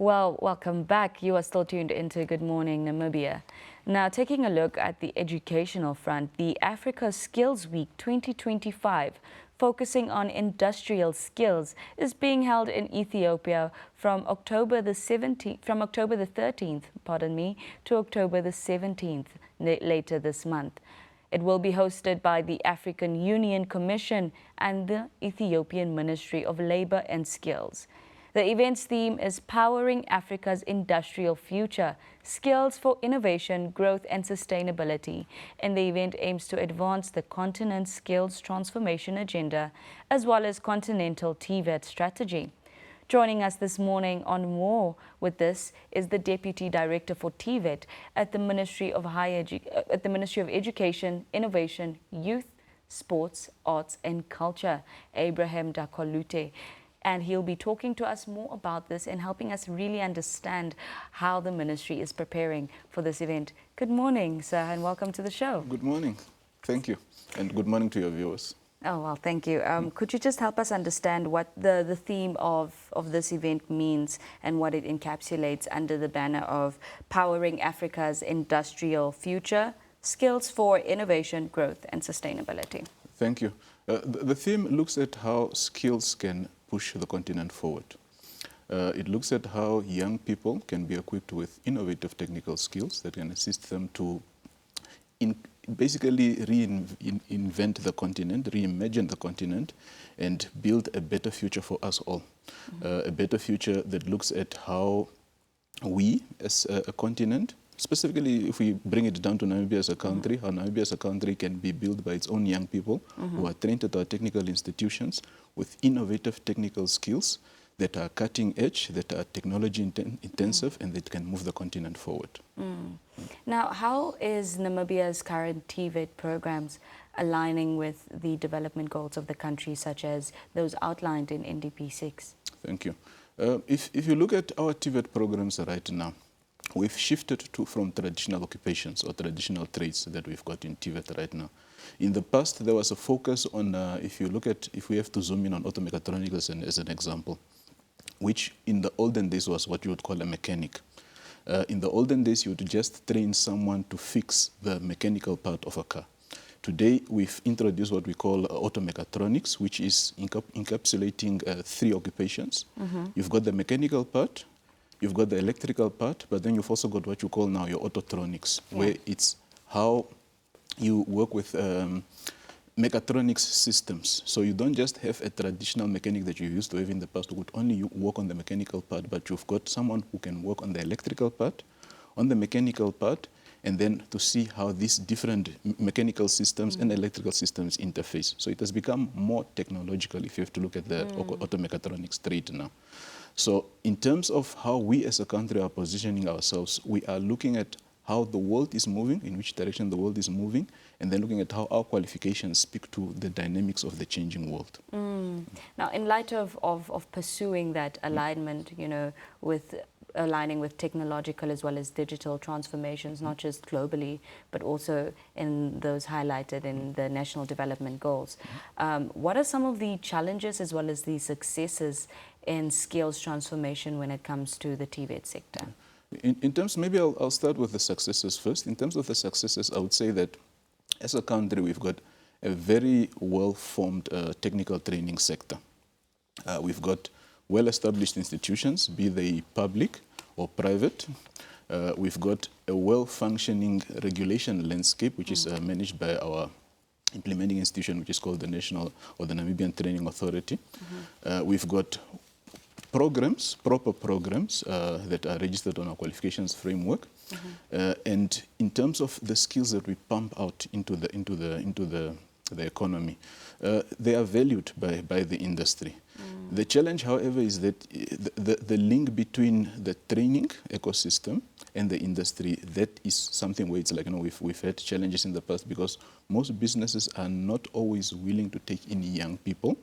Well, welcome back. You are still tuned into Good Morning Namibia. Now, taking a look at the educational front, the Africa Skills Week 2025, focusing on industrial skills, is being held in Ethiopia from October the 13th, to October the 17th later this month. It will be hosted by the African Union Commission and the Ethiopian Ministry of Labor and Skills. The event's theme is Powering Africa's Industrial Future, Skills for Innovation, Growth and Sustainability. And the event aims to advance the continent's skills transformation agenda, as well as continental TVET strategy. Joining us this morning on more with this is the Deputy Director for TVET at the Ministry of Education, Innovation, Youth, Sports, Arts and Culture, Abraham Dakolute. And he'll be talking to us more about this and helping us really understand how the ministry is preparing for this event. Good morning, sir, and welcome to the show. Good morning. Thank you. And good morning to your viewers. Oh, well, thank you. Could you just help us understand what the theme of this event means and what it encapsulates under the banner of Powering Africa's Industrial Future, Skills for Innovation, Growth and Sustainability? Thank you. The theme looks at how skills can push the continent forward. It looks at how young people can be equipped with innovative technical skills that can assist them to basically reinvent the continent, reimagine the continent, and build a better future for us all. A better future that looks at how we as a continent, specifically if we bring it down to Namibia as a country, how Namibia as a country can be built by its own young people who are trained at our technical institutions with innovative technical skills that are cutting edge, that are technology intensive, and that can move the continent forward. Now, how is Namibia's current TVET programs aligning with the development goals of the country, such as those outlined in NDP 6? Thank you. If you look at our TVET programs right now, we've shifted from traditional occupations or traditional trades that we've got in TVET right now. In the past, there was a focus on, if we have to zoom in on automechatronics as an example, which in the olden days was what you would call a mechanic. In the olden days, you would just train someone to fix the mechanical part of a car. Today, we've introduced what we call automechatronics, which is encapsulating 3 occupations. You've got the mechanical part, you've got the electrical part, but then you've also got what you call now your autotronics, where it's how you work with mechatronics systems. So you don't just have a traditional mechanic that you used to have in the past who would only work on the mechanical part, but you've got someone who can work on the electrical part, on the mechanical part, and then to see how these different mechanical systems and electrical systems interface. So it has become more technological if you have to look at the automechatronics trade now. So in terms of how we as a country are positioning ourselves, we are looking at how the world is moving, in which direction the world is moving, and then looking at how our qualifications speak to the dynamics of the changing world. Now, in light of pursuing that alignment, with aligning with technological as well as digital transformations, not just globally, but also in those highlighted in the National Development Goals, what are some of the challenges as well as the successes in skills transformation when it comes to the TVET sector? In terms, maybe I'll start with the successes first. In terms of the successes, I would say that as a country, we've got a very well-formed technical training sector. We've got well-established institutions, be they public or private. We've got a well-functioning regulation landscape, which is managed by our implementing institution, which is called the National or the Namibian Training Authority. We've got programs, proper programs that are registered on our qualifications framework. And in terms of the skills that we pump out into the economy, they are valued by the industry. The challenge, however, is that the link between the training ecosystem and the industry, that is something where it's like, we've had challenges in the past because most businesses are not always willing to take in young people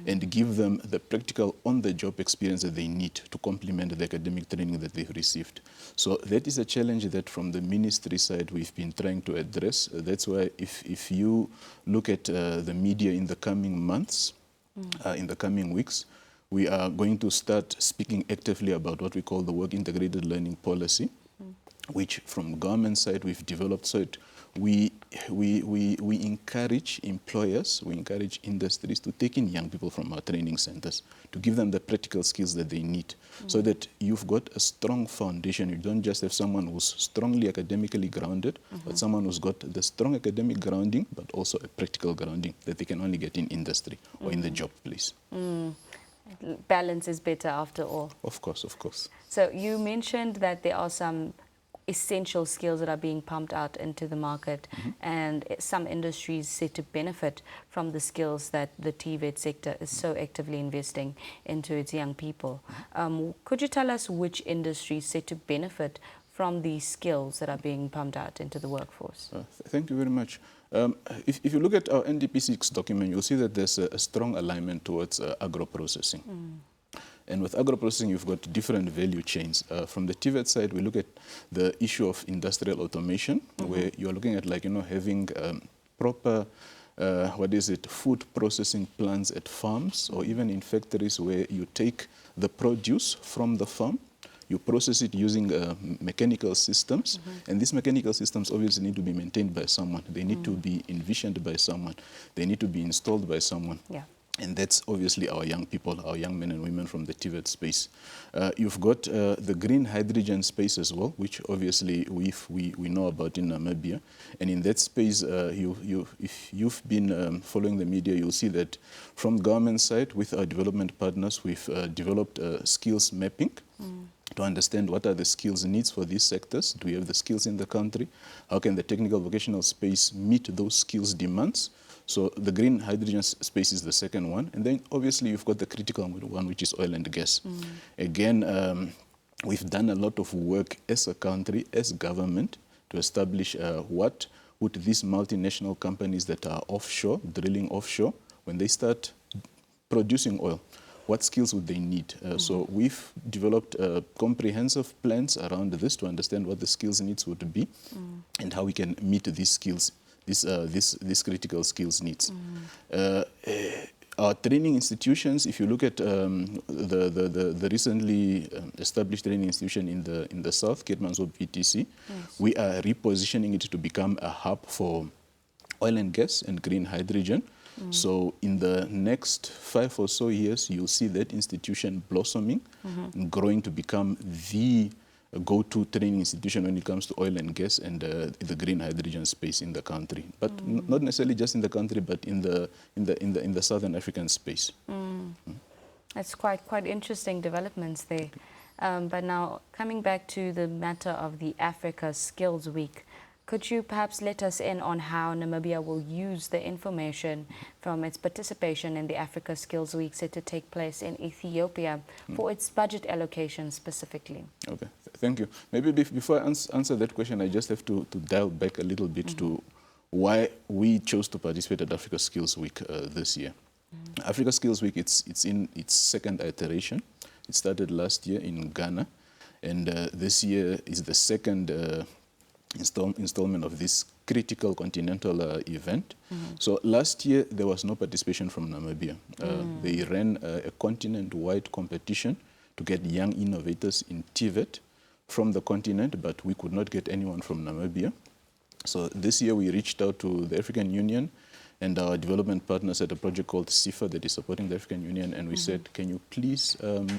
and give them the practical on-the-job experience that they need to complement the academic training that they've received. So that is a challenge that from the ministry side we've been trying to address. That's why if you look at the media in the coming months, in the coming weeks, we are going to start speaking actively about what we call the work integrated learning policy, which from government side we've developed. So we encourage employers, we encourage industries to take in young people from our training centers, to give them the practical skills that they need, so that you've got a strong foundation. You don't just have someone who's strongly academically grounded, but someone who's got the strong academic grounding, but also a practical grounding that they can only get in industry or in the job place. Balance is better after all. Of course, of course. So you mentioned that there are some essential skills that are being pumped out into the market, and some industries set to benefit from the skills that the TVET sector is so actively investing into its young people. Could you tell us which industries set to benefit from these skills that are being pumped out into the workforce? Thank you very much. If you look at our NDP6 document, you'll see that there's a strong alignment towards agro-processing. And with agro-processing, you've got different value chains. From the TVET side, we look at the issue of industrial automation, where you're looking at, like, having proper, food processing plants at farms, or even in factories where you take the produce from the farm, you process it using mechanical systems, and these mechanical systems obviously need to be maintained by someone. They need to be envisioned by someone. They need to be installed by someone. Yeah. And that's obviously our young people, our young men and women from the TVET space. You've got the green hydrogen space as well, which obviously we know about in Namibia. And in that space, if you've been following the media, you'll see that from government side, with our development partners, we've developed skills mapping to understand what are the skills needs for these sectors. Do we have the skills in the country? How can the technical vocational space meet those skills demands? So the green hydrogen space is the second one. And then obviously you've got the critical one, which is oil and gas. Again, we've done a lot of work as a country, as government, to establish what would these multinational companies that are offshore, drilling offshore, when they start producing oil, what skills would they need? So we've developed comprehensive plans around this to understand what the skills needs would be and how we can meet these skills, these critical skills needs. Our training institutions, if you look at the recently established training institution in the south, Keetmanshoop VTC, we are repositioning it to become a hub for oil and gas and green hydrogen. So in the next 5 or so years, you'll see that institution blossoming and growing to become the go-to training institution when it comes to oil and gas and the green hydrogen space in the country. But not necessarily just in the country, but in the Southern African space. That's quite interesting developments there. But now, coming back to the matter of the Africa Skills Week, could you perhaps let us in on how Namibia will use the information from its participation in the Africa Skills Week set to take place in Ethiopia for its budget allocation specifically? Okay, thank you. Maybe before I answer that question, I just have to dial back a little bit to why we chose to participate at Africa Skills Week this year. Africa Skills Week, it's in its second iteration. It started last year in Ghana, and this year is the second installment of this critical continental event. So last year there was no participation from Namibia. They ran a continent-wide competition to get young innovators in TVET from the continent, but we could not get anyone from Namibia. So this year we reached out to the African Union and our development partners at a project called CIFA that is supporting the African Union, and we said, can you please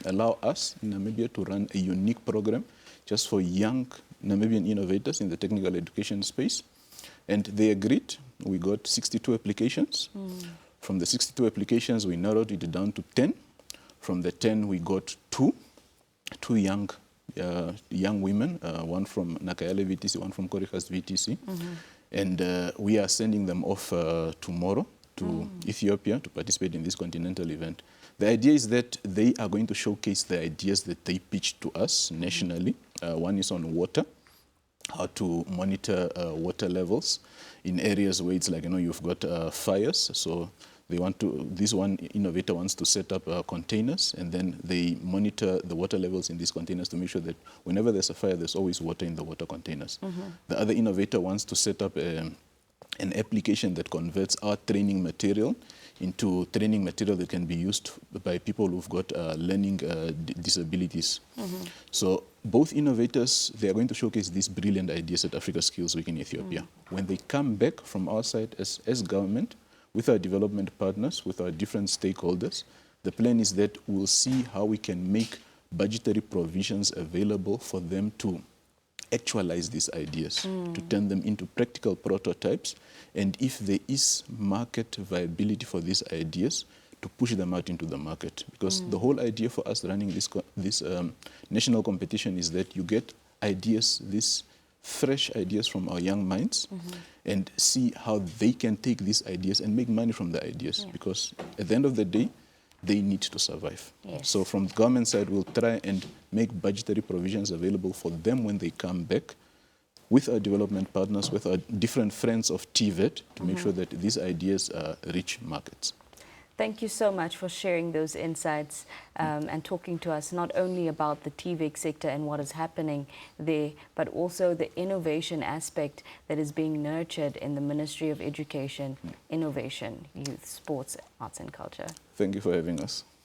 allow us in Namibia to run a unique program just for young Namibian innovators in the technical education space? And they agreed. We got 62 applications. From the 62 applications, we narrowed it down to 10. From the 10, we got two young women, one from Nakayale VTC, one from Korihas VTC. And we are sending them off tomorrow to Ethiopia to participate in this continental event. The idea is that they are going to showcase the ideas that they pitched to us nationally. One is on water, how to monitor water levels in areas where it's like, you've got fires. So this one innovator wants to set up containers, and then they monitor the water levels in these containers to make sure that whenever there's a fire, there's always water in the water containers. The other innovator wants to set up an application that converts our training material into training material that can be used by people who've got learning disabilities. So both innovators, they are going to showcase these brilliant ideas at Africa Skills Week in Ethiopia. When they come back from our side as government, with our development partners, with our different stakeholders, the plan is that we'll see how we can make budgetary provisions available for them to actualize these ideas, to turn them into practical prototypes, and if there is market viability for these ideas, to push them out into the market. Because the whole idea for us running this national competition is that you get ideas, these fresh ideas from our young minds, and see how they can take these ideas and make money from the ideas. Because at the end of the day, they need to survive. Yes. So from the government side, we'll try and make budgetary provisions available for them when they come back, with our development partners, with our different friends of TVET, to make sure that these ideas reach markets. Thank you so much for sharing those insights and talking to us not only about the TVET sector and what is happening there, but also the innovation aspect that is being nurtured in the Ministry of Education, Innovation, Youth, Sports, Arts and Culture. Thank you for having us.